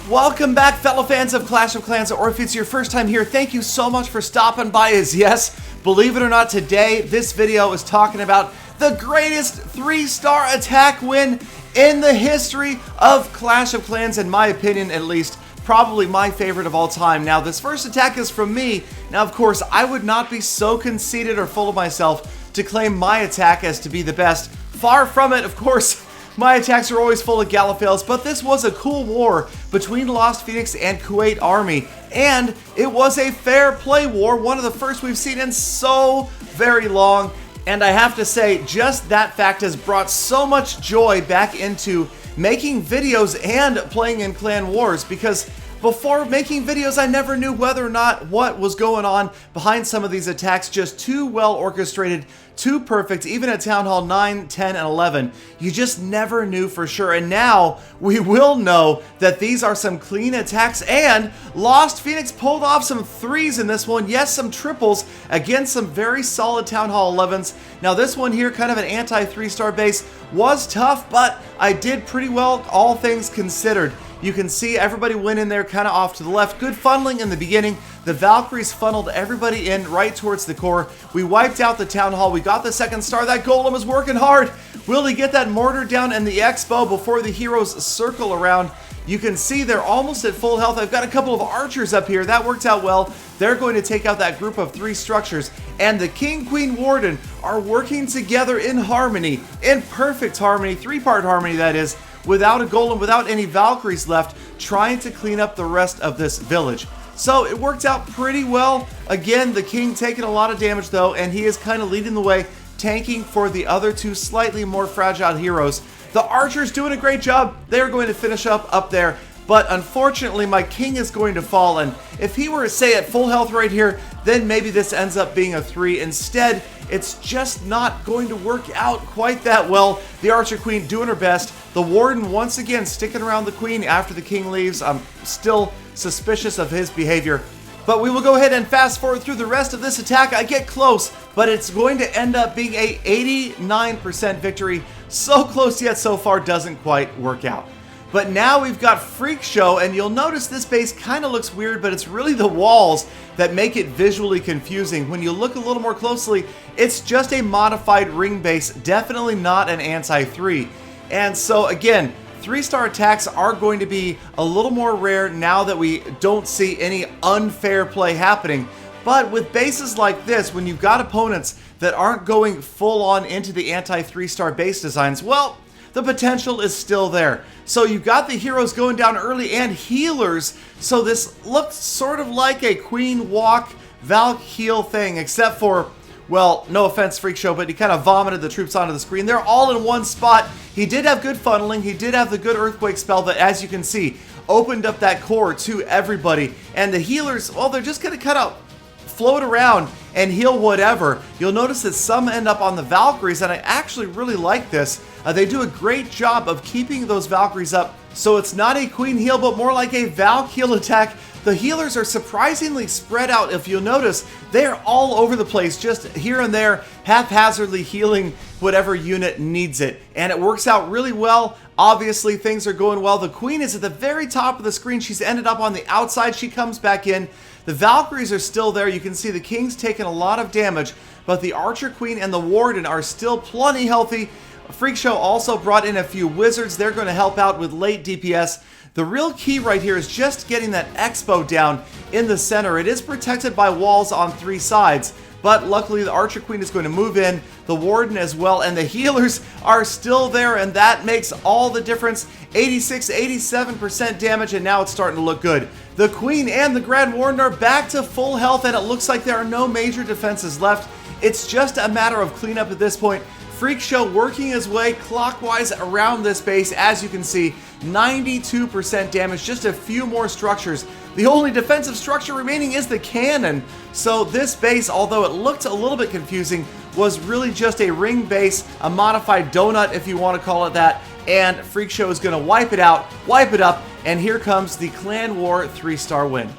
Welcome back, fellow fans of Clash of Clans, or if it's your first time here, thank you so much for stopping by. Yes, believe it or not, today this video is talking about the greatest 3-star attack win in the history of Clash of Clans, in my opinion at least. Probably my favorite of all time. Now, this first attack is from me. Now, of course, I would not be so conceited or full of myself to claim my attack as to be the best. Far from it, of course. My attacks are always full of Gallifels, but this was a cool war between Lost Phoenix and Kuwait Army, and it was a fair play war, one of the first we've seen in so very long, and I have to say, just that fact has brought so much joy back into making videos and playing in clan wars, because before making videos, I never knew whether or not what was going on behind some of these attacks. Just too well orchestrated, too perfect. Even at Town Hall 9, 10, and 11, you just never knew for sure. And now we will know that these are some clean attacks, and Lost Phoenix pulled off some 3s in this one. Yes, some triples against some very solid Town Hall 11s. Now this one here, kind of an anti-3-star base, was tough, but I did pretty well, all things considered. You can see everybody went in there kind of off to the left. Good funneling in the beginning. The Valkyries funneled everybody in right towards the core. We wiped out the Town Hall. We got the 2nd star. That Golem is working hard. Will he get that mortar down and the Expo before the heroes circle around? You can see they're almost at full health. I've got a couple of archers up here. That worked out well. They're going to take out that group of 3 structures. And the King, Queen, Warden are working together in harmony. In perfect harmony. 3-part harmony, that is. Without a golem, without any Valkyries left, trying to clean up the rest of this village. So it worked out pretty well. Again, the king taking a lot of damage though, and he is kind of leading the way, tanking for the other 2 slightly more fragile heroes. The archers doing a great job. They're going to finish up there. But unfortunately, my king is going to fall, and if he were to say at full health right here, then maybe this ends up being a 3. Instead, it's just not going to work out quite that well. The Archer Queen doing her best. The Warden once again sticking around the Queen after the King leaves. I'm still suspicious of his behavior. But we will go ahead and fast forward through the rest of this attack. I get close, but it's going to end up being a 89% victory. So close yet so far doesn't quite work out. But now we've got Freak Show, and you'll notice this base kind of looks weird, but it's really the walls that make it visually confusing. When you look a little more closely, it's just a modified ring base, definitely not an anti-3. And so again, 3-star attacks are going to be a little more rare now that we don't see any unfair play happening. But with bases like this, when you've got opponents that aren't going full on into the anti-3-star base designs, well, the potential is still there. So you've got the heroes going down early and healers. So this looks sort of like a Queen Walk Valk heal thing, except for, well, no offense, Freak Show, but he kind of vomited the troops onto the screen. They're all in one spot. He did have good funneling. He did have the good Earthquake spell that, as you can see, opened up that core to everybody. And the healers, well, they're just going to kind of float around and heal whatever. You'll notice that some end up on the Valkyries, and I actually really like this. They do a great job of keeping those Valkyries up, so it's not a Queen heal, but more like a Valk heal attack. The healers are surprisingly spread out. If you'll notice, they're all over the place, just here and there, haphazardly healing whatever unit needs it. And it works out really well. Obviously, things are going well. The Queen is at the very top of the screen. She's ended up on the outside. She comes back in. The Valkyries are still there. You can see the King's taken a lot of damage, but the Archer Queen and the Warden are still plenty healthy. Freak Show also brought in a few wizards. They're going to help out with late DPS. The real key right here is just getting that Expo down in the center. It is protected by walls on 3 sides, but luckily the Archer Queen is going to move in, the Warden as well, and the healers are still there, and that makes all the difference. 86, 87% damage, and now it's starting to look good. The Queen and the Grand Warden are back to full health, and it looks like there are no major defenses left. It's just a matter of cleanup at this point. Freak Show working his way clockwise around this base. As you can see, 92% damage, just a few more structures. The only defensive structure remaining is the cannon. So this base, although it looked a little bit confusing, was really just a ring base, a modified donut if you want to call it that, and Freak Show is going to wipe it out, wipe it up, and here comes the Clan War 3-star win.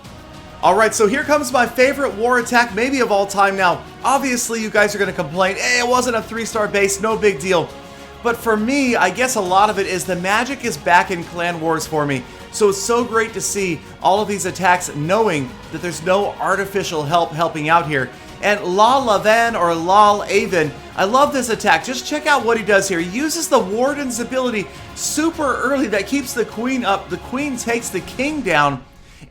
Alright, so here comes my favorite war attack, maybe of all time. Now, obviously you guys are going to complain, hey, it wasn't a 3-star base, no big deal. But for me, I guess a lot of it is the magic is back in Clan Wars for me. So it's so great to see all of these attacks knowing that there's no artificial help helping out here. And Lavan or Lal-Avon, I love this attack. Just check out what he does here. He uses the Warden's ability super early that keeps the Queen up. The Queen takes the King down.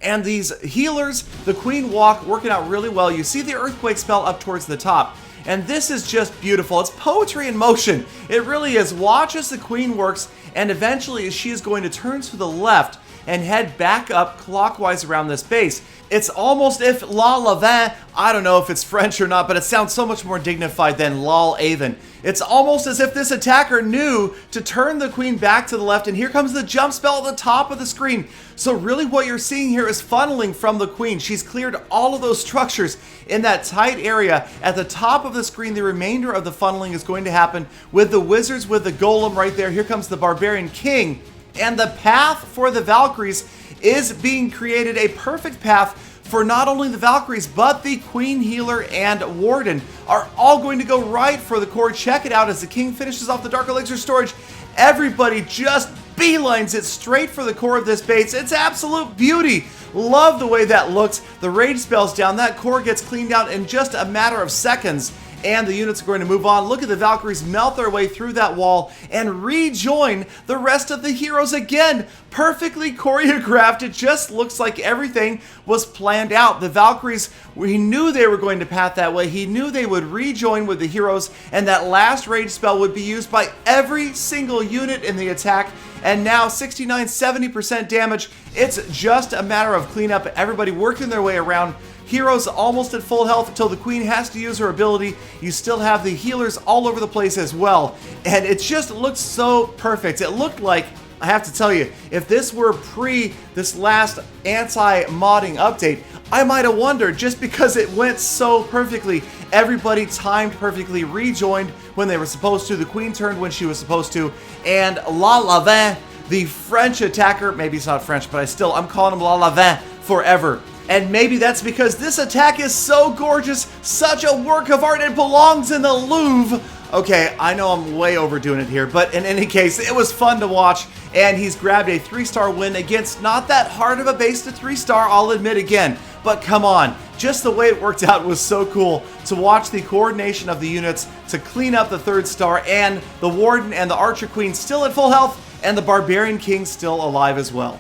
And these healers, the Queen walk, working out really well. You see the Earthquake spell up towards the top. And this is just beautiful. It's poetry in motion. It really is. Watch as the Queen works, and eventually she is going to turn to the left and head back up clockwise around this base. It's almost if Lavan, I don't know if it's French or not, but it sounds so much more dignified than Lal-Avon. It's almost as if this attacker knew to turn the Queen back to the left, and here comes the jump spell at the top of the screen. So really what you're seeing here is funneling from the Queen. She's cleared all of those structures in that tight area. At the top of the screen, the remainder of the funneling is going to happen with the wizards, with the golem right there. Here comes the Barbarian King. And the path for the Valkyries is being created, a perfect path for not only the Valkyries, but the Queen Healer and Warden are all going to go right for the core. Check it out as the King finishes off the Dark Elixir storage. Everybody just beelines it straight for the core of this base. It's absolute beauty. Love the way that looks. The rage spell's down. That core gets cleaned out in just a matter of seconds. And the units are going to move on. Look at the Valkyries melt their way through that wall and rejoin the rest of the heroes again. Perfectly choreographed. It just looks like everything was planned out. The Valkyries, he knew they were going to path that way. He knew they would rejoin with the heroes, and that last rage spell would be used by every single unit in the attack. And now 69-70% damage. It's just a matter of cleanup. Everybody working their way around. Heroes almost at full health until the Queen has to use her ability. You still have the healers all over the place as well. And it just looks so perfect. It looked like, I have to tell you, if this were pre this last anti-modding update, I might have wondered, just because it went so perfectly. Everybody timed perfectly, rejoined when they were supposed to. The Queen turned when she was supposed to. And Lavan, the French attacker, maybe it's not French, but I'm calling him Lavan forever. And maybe that's because this attack is so gorgeous, such a work of art, it belongs in the Louvre. Okay, I know I'm way overdoing it here, but in any case, it was fun to watch, and he's grabbed a 3-star win against not that hard of a base to 3-star, I'll admit again. But come on, just the way it worked out was so cool to watch the coordination of the units to clean up the 3rd star, and the Warden and the Archer Queen still at full health, and the Barbarian King still alive as well.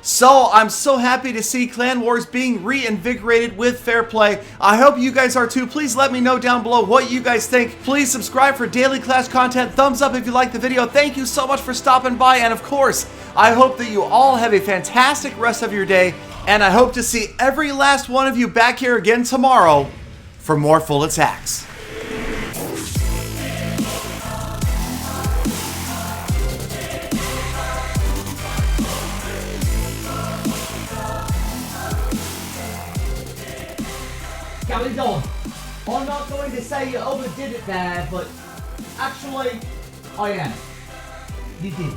So, I'm so happy to see Clan Wars being reinvigorated with fair play. I hope you guys are too. Please let me know down below what you guys think. Please subscribe for daily Clash content. Thumbs up if you like the video. Thank you so much for stopping by. And of course, I hope that you all have a fantastic rest of your day. And I hope to see every last one of you back here again tomorrow for more full attacks. Galadon, I'm not going to say you overdid it there, but actually, I am. You did.